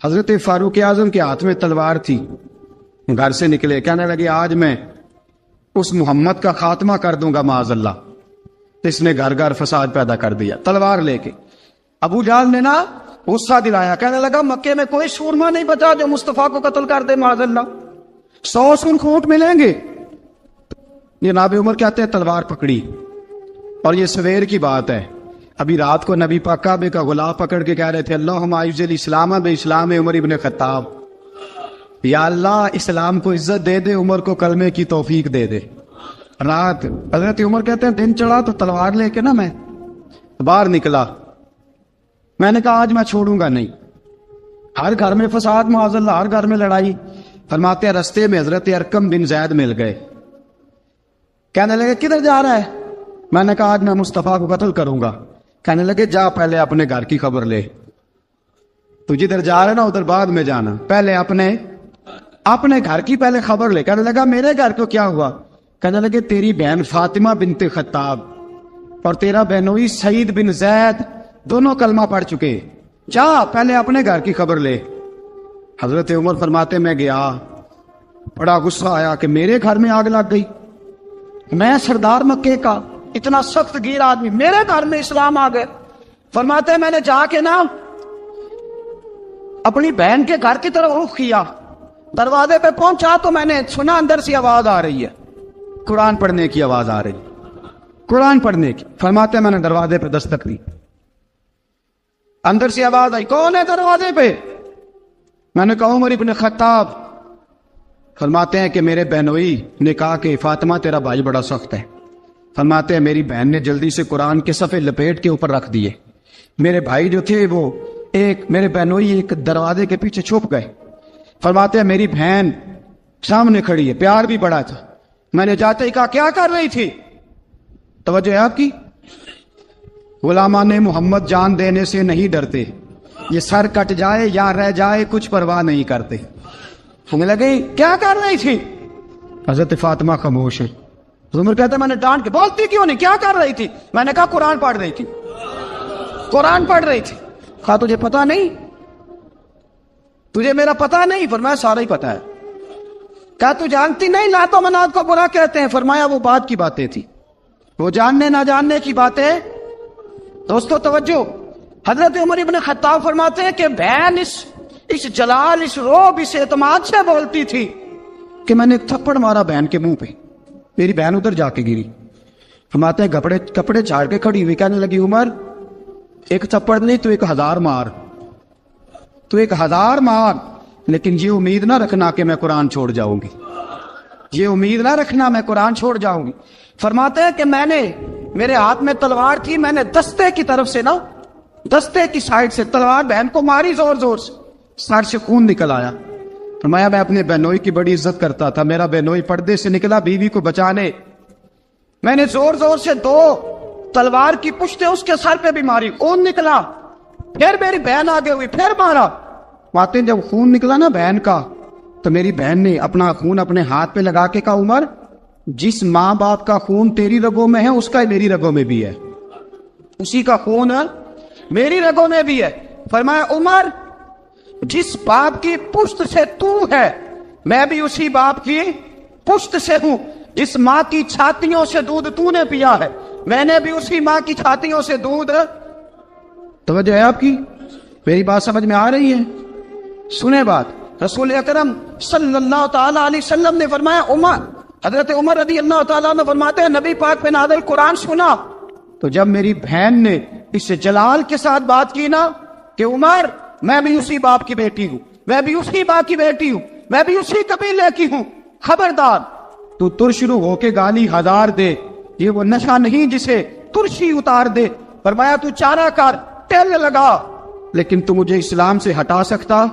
حضرت فاروق اعظم کے ہاتھ میں تلوار تھی، گھر سے نکلے، کہنے لگے آج میں اس محمد کا خاتمہ کر دوں گا معاذ اللہ۔ اس نے گھر گھر فساد پیدا کر دیا تلوار لے کے۔ ابو جہل نے نا غصہ دلایا، کہنے لگا مکے میں کوئی سورما نہیں بچا جو مصطفیٰ کو قتل کر دے معاذ اللہ، 100 سن خونٹ ملیں گے۔ جناب عمر کہتے ہیں تلوار پکڑی، اور یہ سویر کی بات ہے، ابھی رات کو نبی پاک کعبے کا غلاف پکڑ کے کہہ رہے تھے اللہم اعز الاسلام باسلام عمر ابن خطاب، یا اللہ اسلام کو عزت دے دے، عمر کو کلمے کی توفیق دے دے۔ رات حضرت عمر کہتے ہیں دن چڑھا تو تلوار لے کے نا میں باہر نکلا، میں نے کہا آج میں چھوڑوں گا نہیں، ہر گھر میں فساد معاذ اللہ، ہر گھر میں لڑائی۔ فرماتے ہیں رستے میں حضرت ارقم بن زید مل گئے، کہنے لگے کدھر جا رہا ہے؟ میں نے کہا آج میں مصطفیٰ کو قتل کروں گا۔ کہنے لگے جا پہلے اپنے گھر کی خبر لے، تو جدھر جا رہے نا ادھر بعد میں جانا، پہلے اپنے گھر کی پہلے خبر لے۔ کہنے لگا میرے گھر کو کیا ہوا؟ کہنے لگے تیری بہن فاطمہ بنت خطاب اور تیرا بہنوئی سعید بن زید دونوں کلمہ پڑھ چکے، جا پہلے اپنے گھر کی خبر لے۔ حضرت عمر فرماتے میں گیا، بڑا غصہ آیا کہ میرے گھر میں آگ لگ گئی، میں سردار مکے کا اتنا سخت گیر آدمی، میرے گھر میں اسلام آ گئے۔ فرماتے میں نے جا کے نا اپنی بہن کے گھر کی طرف رخ کیا، دروازے پہ پہنچا تو میں نے سنا اندر سے آواز آ رہی ہے، قرآن پڑھنے کی آواز آ رہی، قرآن پڑھنے کی۔ فرماتے میں نے دروازے پہ دستک دی، اندر سے آواز آئی کون ہے دروازے پہ؟ میں نے کہا عمر ابن خطاب۔ فرماتے ہیں کہ میرے بہنوئی نے کہا کہ فاطمہ تیرا بھائی بڑا سخت ہے۔ فرماتے ہیں میری بہن نے جلدی سے قرآن کے صفحے لپیٹ کے اوپر رکھ دیے، میرے بھائی جو تھے وہ میرے بہنوئی ایک دروازے کے پیچھے چھپ گئے۔ فرماتے ہیں میری بہن سامنے کھڑی ہے، پیار بھی بڑا تھا، میں نے جاتے ہی کہا کیا کر رہی تھی؟ توجہ ہے آپ کی؟ غلامان محمد جان دینے سے نہیں ڈرتے، یہ سر کٹ جائے یا رہ جائے کچھ پرواہ نہیں کرتے۔ ہمیں لگے کیا کر رہی تھی؟ حضرت فاطمہ خاموش ہے۔ عمر کہتا ہے میں نے ڈانٹ کے، بولتی کیوں نہیں، کیا کر رہی تھی؟ میں نے کہا قرآن پڑھ رہی تھی، قرآن پڑھ رہی تھی۔ کہا تجھے پتا نہیں، تجھے میرا پتا نہیں؟ فرمایا سارا ہی پتا ہے۔ کہا تو جانتی نہیں لات و منات کو برا کہتے ہیں؟ فرمایا وہ بات کی باتیں تھی، وہ جاننے نہ جاننے کی باتیں۔ دوستو توجہ، حضرت عمر ابن خطاب فرماتے ہیں کہ بہن اس جلال، اس روب، اس اعتماد سے بولتی تھی کہ میں نے ایک تھپڑ مارا بہن کے منہ پہ، میری بہن ادھر جا کے گری۔ فرماتے ہیں کپڑے چھاڑ کے کھڑی ہوئی کہنے لگی عمر ایک تھپڑ نہیں تو 1000 مار، تو 1000 مار، لیکن یہ امید نہ رکھنا کہ میں قرآن چھوڑ جاؤں گی، یہ امید نہ رکھنا میں قرآن چھوڑ جاؤں گی۔ فرماتے ہیں کہ میرے ہاتھ میں تلوار تھی، میں نے دستے کی طرف سے نا، دستے کی سائڈ سے تلوار بہن کو ماری زور زور سے، سر سے خون نکل آیا۔ فرمایا میں اپنے بہنوئی کی بڑی عزت کرتا تھا، میرا بہنوئی پردے سے نکلا بیوی کو بچانے، میں نے زور زور سے 2 تلوار کی پشتیں اس کے سر پہ بھی ماری، خون نکلا، پھر میری بہن آگے ہوئی، پھر مارا۔ ماتے جب خون نکلا نا بہن کا تو میری بہن نے اپنا خون اپنے ہاتھ پہ لگا کے کہا عمر جس ماں باپ کا خون تیری رگوں میں ہے اس کا میری رگوں میں بھی ہے، اسی کا خون میری رگوں میں بھی ہے۔ فرمایا عمر جس باپ کی پشت سے تو ہے میں بھی اسی باپ کی پشت سے ہوں، جس ماں کی چھاتیوں سے دودھ تو نے پیا ہے میں نے بھی اسی ماں کی چھاتیوں سے دودھ۔ توجہ ہے آپ کی؟ میری بات سمجھ میں آ رہی ہے؟ سنیں بات، رسول اکرم صلی اللہ تعالی علیہ وسلم نے فرمایا، حضرت عمر رضی اللہ تعالیٰ عنہ فرماتے ہیں نبی پاک پہ نازل قرآن سنا تو جب میری بہن نے اس سے جلال کے ساتھ بات کی نا کہ عمر میں بھی اسی باپ کی بیٹی ہوں، میں بھی اسی باپ کی بیٹی ہوں، میں بھی اسی قبیلے کی ہوں، خبردار تو ترش رو ہو کے گالی 1000 دے، یہ وہ نشہ نہیں جسے ترشی اتار دے۔ فرمایا تو چارہ کر، تیل لگا، لیکن تو مجھے اسلام سے ہٹا سکتا؟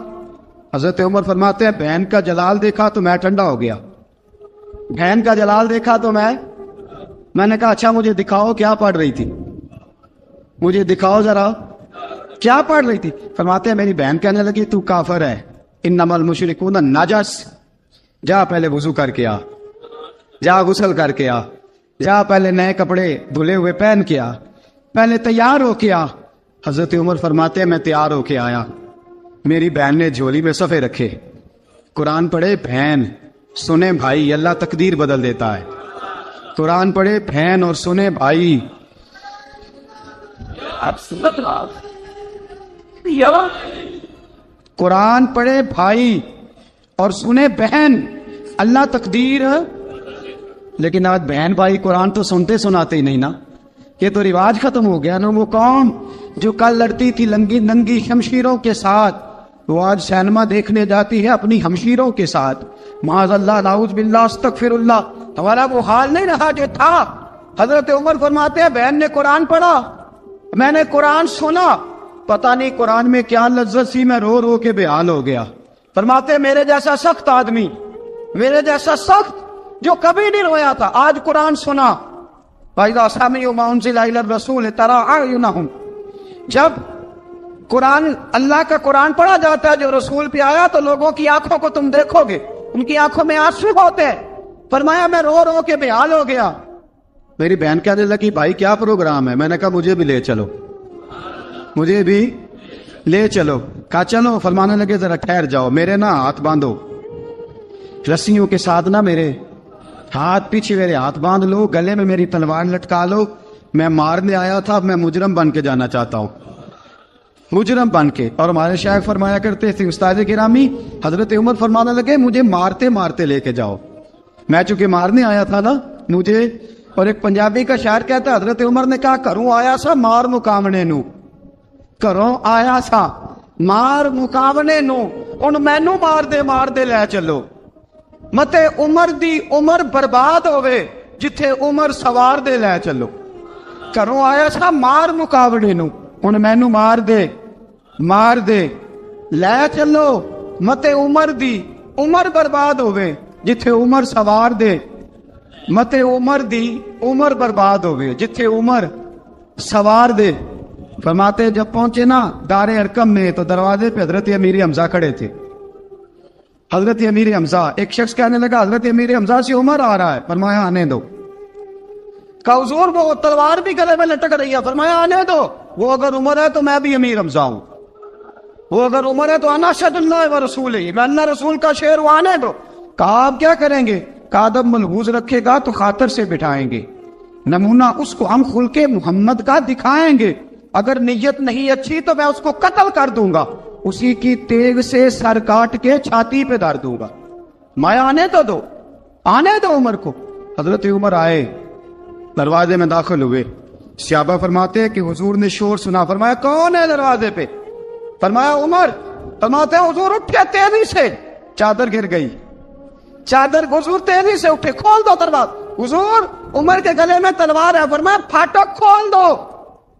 حضرت عمر فرماتے ہیں بہن کا جلال دیکھا تو میں ٹھنڈا ہو گیا، بہن کا جلال دیکھا تو میں نے کہا اچھا مجھے دکھاؤ کیا پڑھ رہی تھی، مجھے دکھاؤ ذرا کیا پڑھ رہی تھی۔ فرماتے ہیں میری بہن کہنے لگی تو کافر ہے، انما المشرکون نجس، جا پہلے وضو کر کے آ، جا غسل کر کے آ، جا پہلے نئے کپڑے دھلے ہوئے پہن کے آ، پہلے تیار ہو کے آ۔ حضرت عمر فرماتے ہیں میں تیار ہو کے آیا، میری بہن نے جھولی میں صفحے رکھے، قرآن پڑھے بہن، سنے بھائی، اللہ تقدیر بدل دیتا ہے۔ قرآن پڑھے بہن اور سنے بھائی، قرآن پڑھے بھائی اور سنے بہن، اللہ تقدیر۔ لیکن آج بہن بھائی قرآن تو سنتے سناتے ہی نہیں نا، یہ تو رواج ختم ہو گیا نا۔ وہ قوم جو کل لڑتی تھی ننگی شمشیروں کے ساتھ، وہ آج سینما دیکھنے جاتی ہے اپنی ہمشیروں کے ساتھ۔ معاذ اللہ، نعوذ باللہ، استغفر اللہ۔ ہمارا وہ حال نہیں رہا جو تھا۔ حضرت عمر فرماتے ہیں بہن نے قرآن پڑھا، میں نے قرآن سنا، پتہ نہیں قرآن میں کیا لذت سی، میں رو رو کے بے حال ہو گیا۔ فرماتے ہیں میرے جیسا سخت آدمی، میرے جیسا سخت جو کبھی نہیں رویا تھا، آج قرآن سنا۔ فَإِذَا سَمِعُوا مَا أُنزِلَ إِلَى الرَّسُولِ تَرَىٰ أَعْيُنَهُمْ، جب قرآن، اللہ کا قرآن پڑھا جاتا ہے جو رسول پہ آیا، تو لوگوں کی آنکھوں کو تم دیکھو گے، ان کی آنکھوں میں آنسو ہوتے ہیں۔ فرمایا میں رو رو کے بے حال ہو گیا۔ میری بہن کہنے لگی بھائی کیا پروگرام ہے؟ میں نے کہا مجھے بھی لے چلو، مجھے بھی لے چلو۔ کہا چلو۔ فرمانے لگے ذرا ٹھہر جاؤ، میرے نا ہاتھ باندھو رسیوں کے ساتھ، نا میرے ہاتھ پیچھے میرے ہاتھ باندھ لو، گلے میں میری تلوار لٹکا لو، میں مارنے آیا تھا، اب میں مجرم بن کے جانا چاہتا ہوں، مجرم بن کے۔ اور ہمارے شیخ فرمایا کرتے تھے، استاد گرامی حضرت عمر فرمانے لگے مجھے مارتے مارتے لے کے جاؤ، میں چونکہ مارنے آیا تھا نا مجھے۔ اور ایک پنجابی کا شاعر کہتا ہے حضرت عمر نے کہا کروں آیا سا مار مکاونے نو، کروں آیا سا مار مکاونے نو، ان مینو مار دے لے چلو، متے عمر دی عمر برباد ہوئے جتھے عمر سوار دے لے چلو۔ کروں آیا سا مار مکاونے نو، ان مینو مار دے لے چلو، متے عمر دی عمر برباد ہوئے جتھے عمر سوار دے، متے عمر دی عمر برباد ہوئے جتھے عمر سوار دے۔ فرماتے جب پہنچے نا دار ارقم میں تو دروازے پہ حضرت امیر حمزہ کھڑے تھے۔ حضرت امیر حمزہ، ایک شخص کہنے لگا حضرت امیر حمزہ سے عمر آ رہا ہے، فرمایا آنے دو۔ کہا حضور وہ تلوار بھی گلے میں لٹک رہی ہے، فرمایا آنے دو، وہ اگر عمر ہے تو میں بھی امیر حمزہ ہوں، وہ اگر عمر ہے تو انا اشہد اللہ و رسول ہی، میں اللہ رسول کا شعر ہوں، آنے دو۔ کہا آپ کیا کریں گے؟ کہا ادب ملحوظ رکھے گا تو خاطر سے بٹھائیں گے، نمونہ اس کو ہم خلق محمد کا دکھائیں گے، اگر نیت نہیں اچھی تو میں اس کو قتل کر دوں گا، اسی کی تیغ سے سر کاٹ کے چھاتی پہ دھر دوں گا، میں آنے تو دو، آنے دو عمر کو۔ حضرت عمر آئے، دروازے میں داخل ہوئے، صحابہ فرماتے ہیں کہ حضور نے شور سنا، فرمایا کون ہے دروازے پہ؟ فرمایا عمر۔ فرماتے ہیں حضور اٹھے تیزی سے، چادر گر گئی، چادر، حضور تیزی سے اٹھے، کھول دو دروازہ۔ حضور عمر کے گلے میں تلوار ہے، فرمایا پھاٹک کھول دو۔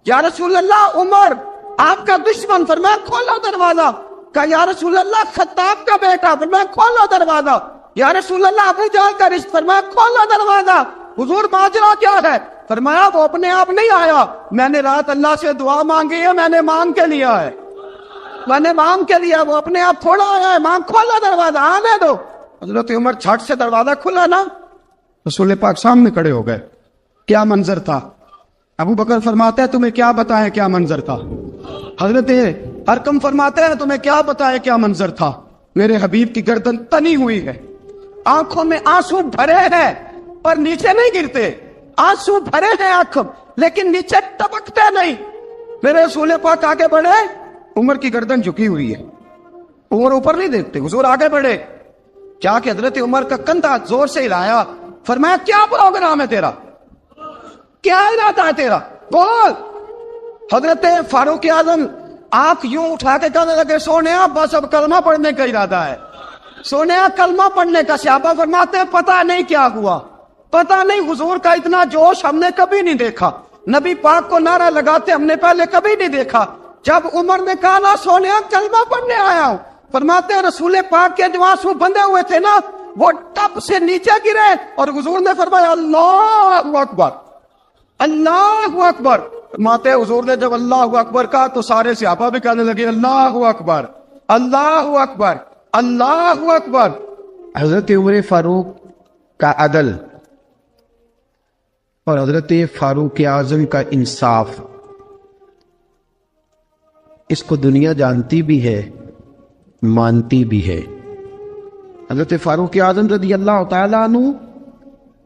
یا رسول اللہ عمر آپ کا دشمن، فرمایا کھولو دروازہ۔ کہا یا رسول اللہ خطاب کا بیٹا، فرمایا کھولو دروازہ۔ یا رسول اللہ ابو جہل کا رشت، فرمایا کھولو دروازہ۔ حضور ماجرا کیا ہے؟ فرمایا وہ اپنے آپ نہیں آیا، میں نے رات اللہ سے دعا مانگی ہے، میں نے مانگ کے لیا ہے، میں نے مانگ کے لیا، وہ اپنے آپ تھوڑا آیا ہے، مانگ، کھولو دروازہ، آنے دو۔ حضرت عمر چھٹ سے دروازہ کھلا نا، رسول پاک سامنے کھڑے ہو گئے۔ کیا منظر تھا؟ ابو بکر فرماتا ہے تمہیں کیا بتائیں کیا منظر تھا؟ حضرت ارقم فرماتے ہیں تمہیں کیا بتائیں کیا منظر تھا؟ میرے حبیب کی گردن تنی ہوئی ہے، آنکھوں میں آنسو بھرے ہیں پر نیچے نہیں گرتے، آنسو بھرے ہیں آنکھوں لیکن نیچے ٹپکتے نہیں۔ میرے رسول پاک آگے بڑھے، عمر کی گردن جھکی ہوئی ہے، عمر اوپر نہیں دیکھتے، حضور آگے بڑھے، کیا کہ حضرت عمر کا کندھا زور سے ہلایا، فرمایا کیا پروگرام ہے تیرا، کیا ارادہ ہے تیرا، بول۔ حضرت فاروق اعظم آنکھ یوں اٹھا کے کہنے لگے سونیا بس اب کلمہ پڑھنے کا ارادہ ہے، سونیا کلمہ پڑھنے کا۔ صحابہ فرماتے ہیں پتہ نہیں کیا ہوا، پتہ نہیں، حضور کا اتنا جوش ہم نے کبھی نہیں دیکھا، نبی پاک کو نعرہ لگاتے ہم نے پہلے کبھی نہیں دیکھا۔ جب عمر نے کہا نا سونیا کلمہ پڑھنے آیا ہوں، فرماتے ہیں رسول پاک کے جو آنسو بندے ہوئے تھے نا وہ ٹپ سے نیچے گرے، اور حضور نے فرمایا اللہ اکبر، اللہ اکبر۔ فرماتے ہیں حضور نے جب اللہ اکبر کہا تو سارے صحابہ بھی کہنے لگے اللہ اکبر، اللہ اکبر، اللہ اکبر۔ حضرت عمر فاروق کا عدل اور حضرت فاروق اعظم کا انصاف، اس کو دنیا جانتی بھی ہے مانتی بھی ہے۔ حضرت فاروق اعظم رضی اللہ تعالیٰ عنہ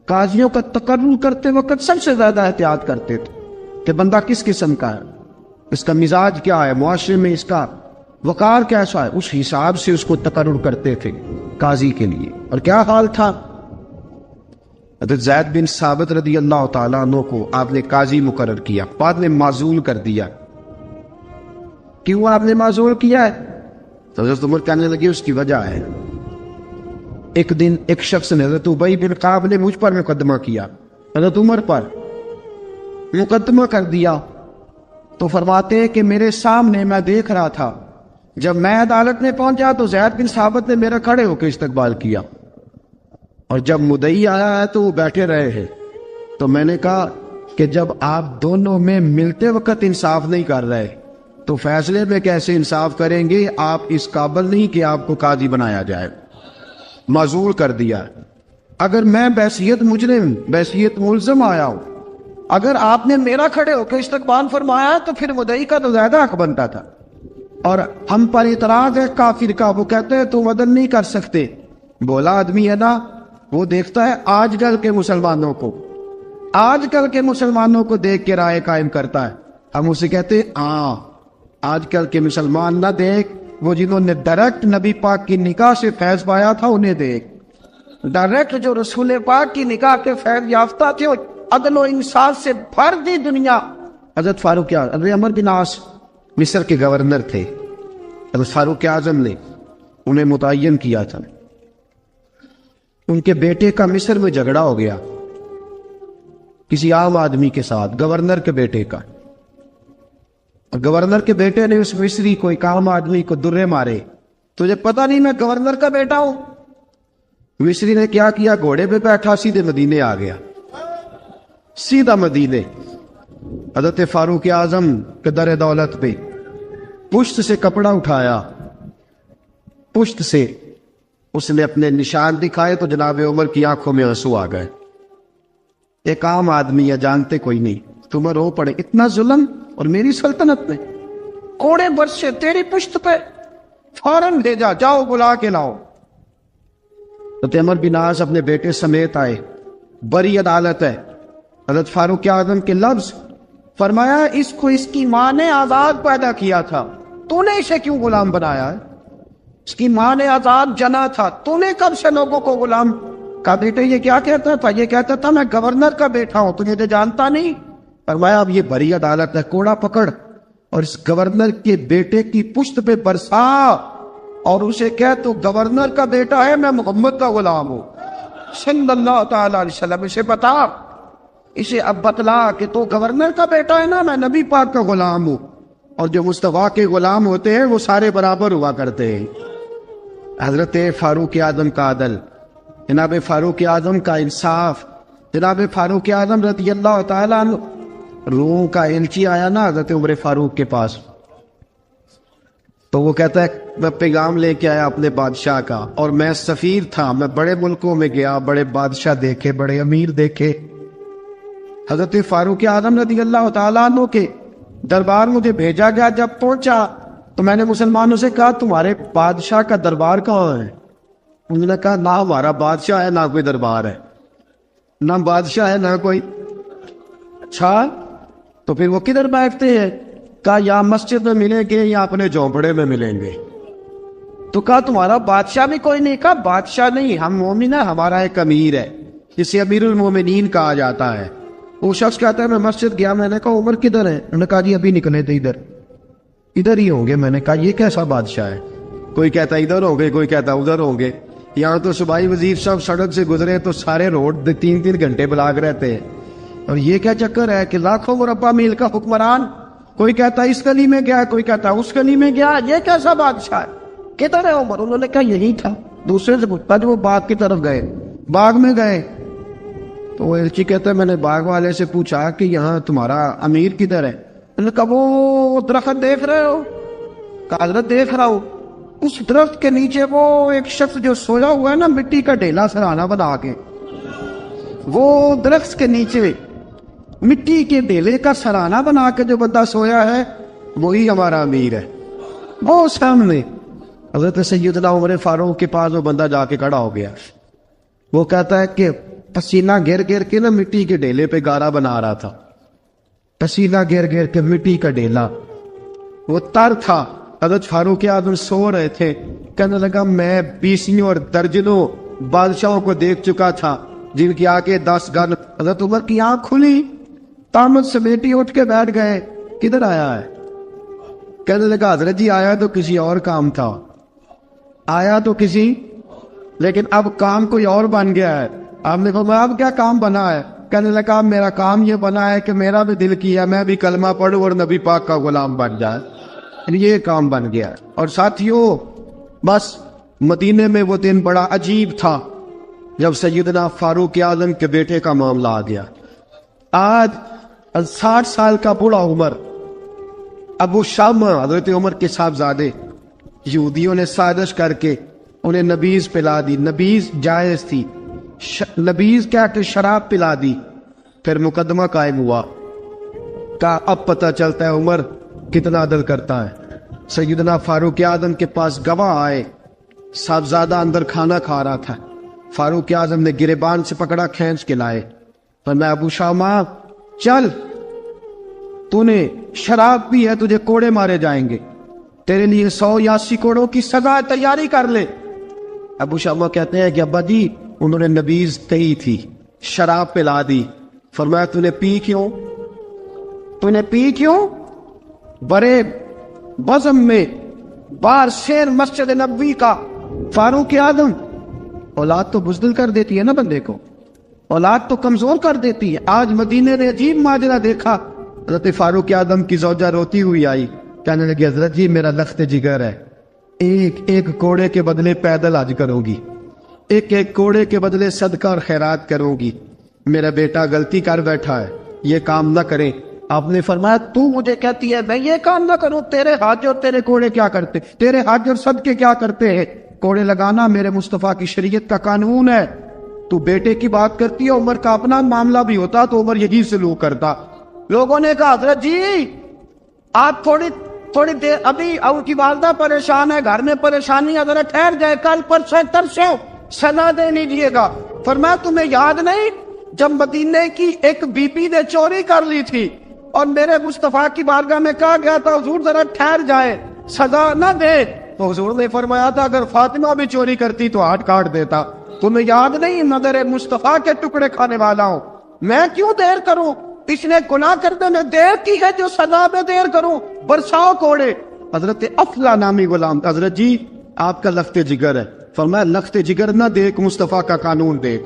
قاضیوں کا تقرر کرتے وقت سب سے زیادہ احتیاط کرتے تھے کہ بندہ کس قسم کا ہے، اس کا مزاج کیا ہے، معاشرے میں اس کا وقار کیسا ہے، اس حساب سے اس کو تقرر کرتے تھے قاضی کے لیے۔ اور کیا حال تھا؟ حضرت زید بن ثابت رضی اللہ تعالیٰ عنہ کو آپ نے قاضی مقرر کیا، بعد میں معزول کر دیا۔ کیوں آپ نے معزول کیا ہے؟ تو حضرت عمر کہنے لگے اس کی وجہ ہے، ایک دن ایک شخص نے حضرت ابی بن کعب نے مجھ پر مقدمہ کیا، حضرت عمر پر مقدمہ کر دیا، تو فرماتے ہیں کہ میرے سامنے میں دیکھ رہا تھا، جب میں عدالت میں پہنچا تو زید بن ثابت نے میرا کھڑے ہو کے استقبال کیا، اور جب مدعی آیا ہے تو وہ بیٹھے رہے ہیں۔ تو میں نے کہا کہ جب آپ دونوں میں ملتے وقت انصاف نہیں کر رہے تو فیصلے میں کیسے انصاف کریں گے؟ آپ اس قابل نہیں کہ آپ کو قاضی بنایا جائے، معزول کر دیا۔ اگر میں بحیثیت مجرم، بحیثیت ملزم آیا ہوں، اگر آپ نے میرا کھڑے ہو کے استقبال فرمایا تو پھر مدعی کا تو زیادہ حق بنتا تھا۔ اور ہم پر اعتراض ہے کافر کا، وہ کہتے ہیں تم عدل نہیں کر سکتے۔ بولا آدمی ہے نا، وہ دیکھتا ہے آج کل کے مسلمانوں کو، آج کل کے مسلمانوں کو دیکھ کے رائے قائم کرتا ہے۔ ہم اسے کہتے ہیں ہاں آج کل کے مسلمان نہ دیکھ، وہ جنہوں نے ڈائریکٹ نبی پاک کی نکاح سے فیض پایا تھا انہیں دیکھ، ڈائریکٹ جو رسول پاک کی نکاح کے فیض یافتہ تھے، عدل و انصاف سے بھر دی دنیا۔ حضرت فاروق اعظم، حضرت عمر بن عاص مصر کے گورنر تھے، حضرت فاروق اعظم نے انہیں متعین کیا تھا۔ ان کے بیٹے کا مصر میں جھگڑا ہو گیا کسی عام آدمی کے ساتھ، گورنر کے بیٹے کا، اور گورنر کے بیٹے نے اس مصری کو، ایک عام آدمی کو درے مارے۔ تجھے پتہ نہیں میں گورنر کا بیٹا ہوں؟ مصری نے کیا کیا؟ گھوڑے پہ بیٹھا سیدھے مدینے آ گیا، سیدھا مدینے۔ حضرت فاروق اعظم کے در دولت پہ پشت سے کپڑا اٹھایا، پشت سے اس نے اپنے نشان دکھائے تو جناب عمر کی آنکھوں میں آنسو آ گئے۔ ایک عام آدمی ہے، جانتے کوئی نہیں، تمہیں رو پڑے، اتنا ظلم، اور میری سلطنت میں کوڑے برسے تیری پشت پہ، فوراً بھیجا، جاؤ بلا کے لاؤ۔ حضرت عمر بن عاص اپنے بیٹے سمیت آئے، بڑی عدالت ہے۔ حضرت فاروق اعظم کے لفظ، فرمایا اس کو اس کی ماں نے آزاد پیدا کیا تھا، تو نے اسے کیوں غلام بنایا ہے؟ اس کی ماں نے آزاد جنا تھا، تو نے کب سے لوگوں کو غلام کا؟ بیٹے یہ کیا کہتا تھا؟ یہ کہتا تھا میں گورنر کا بیٹا ہوں، تجھے تو جانتا نہیں۔ فرمایا اب یہ بڑی عدالت ہے، کوڑا پکڑ اور اس گورنر کے بیٹے کی پشت پہ برسا، اور اسے کہہ تو گورنر کا بیٹا ہے، میں محمد کا غلام ہوں صلی اللہ تعالی علیہ وسلم۔ اسے بتا، اسے اب بتلا کہ تو گورنر کا بیٹا ہے نا، میں نبی پاک کا غلام ہوں، اور جو مصطفیٰ کے غلام ہوتے ہیں وہ سارے برابر ہوا کرتے ہیں۔ حضرت فاروق اعظم کا عدل، جناب فاروق اعظم کا انصاف، جناب فاروق اعظم رضی اللہ تعالیٰ عنہ۔ روم کا ایلچی آیا نا حضرت عمر فاروق کے پاس، تو وہ کہتا ہے میں پیغام لے کے آیا اپنے بادشاہ کا، اور میں سفیر تھا، میں بڑے ملکوں میں گیا، بڑے بادشاہ دیکھے، بڑے امیر دیکھے۔ حضرت فاروق اعظم رضی اللہ تعالیٰ عنہ کے دربار مجھے بھیجا گیا، جب پہنچا تو میں نے مسلمانوں سے کہا تمہارے بادشاہ کا دربار کہاں ہے؟ انہوں نے کہا نہ ہمارا بادشاہ ہے نہ کوئی دربار ہے، نہ بادشاہ ہے نہ کوئی۔ اچھا تو پھر وہ کدھر بیٹھتے ہیں؟ کہا یا مسجد میں ملیں گے یا اپنے جھونپڑے میں ملیں گے۔ تو کہا تمہارا بادشاہ بھی کوئی نہیں؟ کہا بادشاہ نہیں، ہم مومن ہیں، ہمارا ایک امیر ہے جسے امیر المومنین کہا جاتا ہے۔ وہ شخص کہتا ہے میں مسجد گیا، میں نے کہا عمر کدھر ہے؟ انہوں نے کہا جی ابھی نکلے تھے ادھر ہی ہوں گے۔ میں نے کہا یہ کیسا بادشاہ ہے؟ کوئی کہتا ادھر ہوں گے، کوئی کہتا ادھر ہوں گے۔ یہاں تو صوبائی وزیر صاحب سڑک سے گزرے تو سارے روڈ 3 گھنٹے بلاک رہتے ہیں، اور یہ کیا چکر ہے کہ لاکھوں مربع میل کا حکمران، کوئی کہتا اس گلی میں گیا، کوئی کہتا اس گلی میں گیا، یہ کیسا بادشاہ ہے؟ کدھر ہے عمر؟ انہوں نے کہا یہی تھا۔ دوسرے سے پوچھتا جو وہ باغ کی طرف گئے، باغ میں گئے تو وہ ایلچی کہتا ہے میں نے باغ والے سے پوچھا کہ یہاں تمہارا امیر کدھر ہے؟ انہوں نے کہا وہ درخت دیکھ رہے ہو؟ کہا حضرت دیکھ رہا ہوں۔ اس درخت کے نیچے وہ ایک شخص جو سویا ہوا ہے نا، مٹی کا ڈھیلا سرہانہ بنا کے، وہ درخت کے نیچے مٹی کے ڈھیلے کا سرہانہ بنا کے جو بندہ سویا ہے وہی ہمارا امیر ہے۔ وہ سامنے حضرت سیدنا عمر فاروق کے پاس وہ بندہ جا کے کھڑا ہو گیا. وہ کہتا ہے کہ پسینہ گر گر کے نا مٹی کے ڈھیلے پہ گارا بنا رہا تھا. پسینہ گر گر کے مٹی کا ڈھیلا, وہ تر تھا. حضرت فاروق اعظم سو رہے تھے. کہنے لگا میں بیسیوں اور درجنوں بادشاہوں کو دیکھ چکا تھا جن کی آنکھیں 10 گن. حضرت عمر کی آنکھ کھلی, تامت سے بیٹی اٹھ کے بیٹھ گئے. کدھر آیا ہے؟ کہنے لگا حضرت جی آیا تو کسی اور کام تھا, آیا تو کسی, لیکن اب کام کوئی اور بن گیا ہے. آپ نے فرمایا اب کیا کام بنا ہے؟ کہنے لگا میرا کام یہ بنا ہے کہ میرا بھی دل کیا میں بھی کلمہ پڑھوں اور نبی پاک کا غلام بن جائے. یہ کام بن گیا. اور ساتھیوں بس مدینے میں وہ دن بڑا عجیب تھا جب سیدنا فاروق اعظم کے بیٹے کا معاملہ آ گیا. آج 60 سال کا بوڑھا عمر, ابو شامہ حضرت عمر کے صاحبزادے, یہودیوں نے سازش کر کے انہیں نبیذ پلا دی. نبیذ جائز تھی, نبیذ کیا کہ شراب پلا دی. پھر مقدمہ قائم ہوا. کہا اب پتہ چلتا ہے عمر کتنا عدل کرتا ہے. سیدنا فاروق اعظم کے پاس گواہ آئے. صاحبزادہ اندر کھانا کھا رہا تھا. فاروق اعظم نے گریبان سے پکڑا, کھینچ کے لائے. فرمایا ابو شامہ چل, تو نے شراب پی ہے, تجھے کوڑے مارے جائیں گے, تیرے لیے 100 یا 80 کوڑوں کی سزا تیاری کر لے. ابو شامہ کہتے ہیں کہ ابا جی انہوں نے نبیذ کہی تھی, شراب پلا دی. فرمایا تو نے پی کیوں؟ تو نے پی کیوں؟ بڑے بزم میں بار شیر مسجد نبوی کا فاروق اعظم. اولاد تو بزدل کر دیتی ہے نا بندے کو, اولاد تو کمزور کر دیتی ہے. آج مدینے نے عجیب ماجرا دیکھا. حضرت فاروق اعظم کی زوجہ روتی ہوئی آئی, کہنے لگی حضرت جی میرا لخت جگر ہے, ایک ایک کوڑے کے بدلے پیدل حج کروں گی, ایک ایک کوڑے کے بدلے صدقہ اور خیرات کروں گی. میرا بیٹا غلطی کر بیٹھا ہے, یہ کام نہ کرے. آپ نے فرمایا تو مجھے کہتی ہے میں یہ کام نہ کروں؟ تیرے حج اور تیرے کوڑے کیا کرتے, تیرے حج اور صدقے کیا کرتے ہیں؟ کوڑے لگانا میرے مصطفیٰ کی شریعت کا قانون ہے. تو بیٹے کی بات کرتی ہے, عمر کا اپنا معاملہ بھی ہوتا تو عمر یہی سلوک کرتا. لوگوں نے کہا حضرت جی آپ تھوڑی دیر, ابھی ان کی والدہ پریشان ہے, گھر میں پریشانی, حضرت ٹھہر جائے, کل پرسوں ترسوں سزا دے لیجیے گا. فرمایا تمہیں یاد نہیں جب مدینے کی ایک بی پی نے چوری کر لی تھی اور میرے مصطفیٰ کی بارگاہ میں کہا گیا تھا حضور ذرا ٹھہر جائے, سزا نہ دے, تو حضور نے فرمایا تھا اگر فاطمہ بھی چوری کرتی تو ہاتھ کاٹ دیتا. تمہیں یاد نہیں نظر مصطفیٰ کے ٹکڑے کھانے والا ہوں, میں کیوں دیر کروں؟ اس نے گناہ کرنے میں دیر کی ہے جو سزا میں دیر کروں, برساؤ کوڑے. حضرت افلا نامی غلام, حضرت جی آپ کا لخت جگر ہے. فرمایا لخت جگر نہ دیکھ, مصطفیٰ کا قانون دیکھ.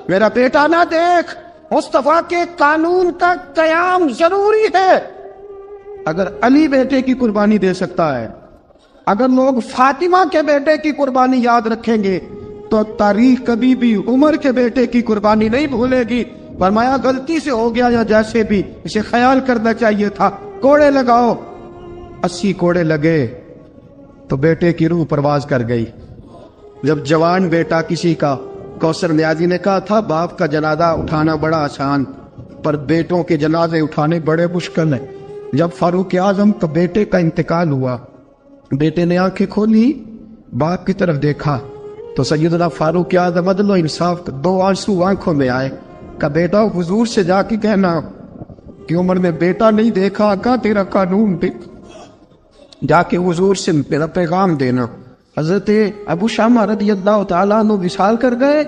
میرا بیٹا نہ دیکھ, مصطفیٰ کے قانون کا قیام ضروری ہے. اگر علی بیٹے کی قربانی دے سکتا ہے, اگر لوگ فاطمہ کے بیٹے کی قربانی یاد رکھیں گے تو تاریخ کبھی بھی عمر کے بیٹے کی قربانی نہیں بھولے گی. فرمایا غلطی سے ہو گیا یا جیسے بھی, اسے خیال کرنا چاہیے تھا. کوڑے لگاؤ. 80 کوڑے لگے تو بیٹے کی روح پرواز کر گئی. جب جوان بیٹا کسی کا, کوثر نیازی نے کہا تھا باپ کا جنازہ اٹھانا بڑا آسان, پر بیٹوں کے جنازے اٹھانے بڑے مشکل ہیں. جب فاروق اعظم کا بیٹے کا انتقال ہوا, بیٹے نے آنکھیں کھولی, باپ کی طرف دیکھا تو سیدنا فاروق اعظم عدل و انصاف 2 آنسو آنکھوں میں آئے. کہ بیٹا حضور سے جا کے کہنا کہ عمر نے بیٹا نہیں دیکھا, کا تیرا قانون دیکھ, جا کے حضور سے میرا پیغام دینا. حضرت ابو شامہ رضی اللہ تعالیٰ عنہ وصال کر گئے.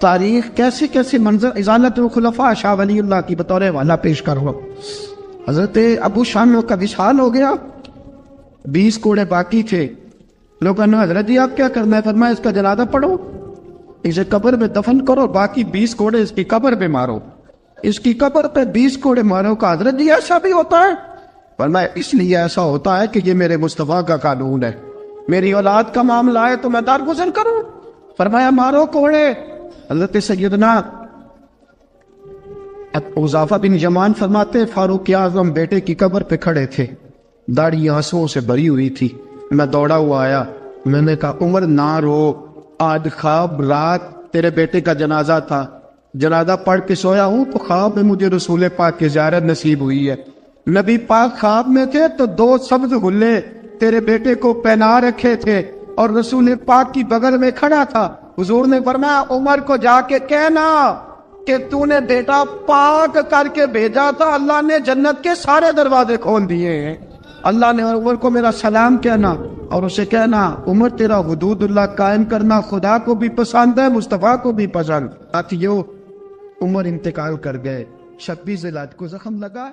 تاریخ کیسے کیسے منظر ازالت الخلفاء شاہ ولی اللہ کی بطور والا پیش کرو. حضرت ابو شامہ کا وصال ہو گیا, 20 کوڑے باقی تھے. لوگوں نے حضرت جی آپ کیا کرنا ہے؟ فرمایا اس کا جنازہ پڑھو, اسے قبر میں دفن کرو, باقی 20 کوڑے اس کی قبر پہ مارو, اس کی قبر پہ 20 کوڑے مارو. کا حضرت جی ایسا بھی ہوتا ہے؟ فرمایا اس لیے ایسا ہوتا ہے کہ یہ میرے مصطفیٰ کا قانون ہے, میری اولاد کا معاملہ ہے تو میں درگزر کروں. فرمایا مارو کوڑے. حضرت سیدنا حذیفہ بن یمان فرماتے فاروق اعظم بیٹے کی قبر پہ کھڑے تھے, داڑھی آنسوؤں سے بھری ہوئی تھی. میں دوڑا ہوا آیا, میں نے کہا عمر نہ رو, آج خواب رات تیرے بیٹے کا جنازہ تھا, جنازہ پڑھ کے سویا ہوں تو خواب میں مجھے رسول پاک کی زیارت نصیب ہوئی ہے. نبی پاک خواب میں تھے تو 2 سبز غلے تیرے بیٹے کو پہنا رکھے تھے اور رسول پاک کی بغل میں کھڑا تھا. حضور نے فرمایا عمر کو جا کے کہنا کہ تو نے بیٹا پاک کر کے بھیجا تھا, اللہ نے جنت کے سارے دروازے کھول دیے ہیں. اللہ نے عمر کو میرا سلام کہنا اور اسے کہنا عمر تیرا حدود اللہ قائم کرنا خدا کو بھی پسند ہے, مصطفیٰ کو بھی پسند. ساتھیو عمر انتقال کر گئے, 26 ذی الحجہ کو زخم لگا.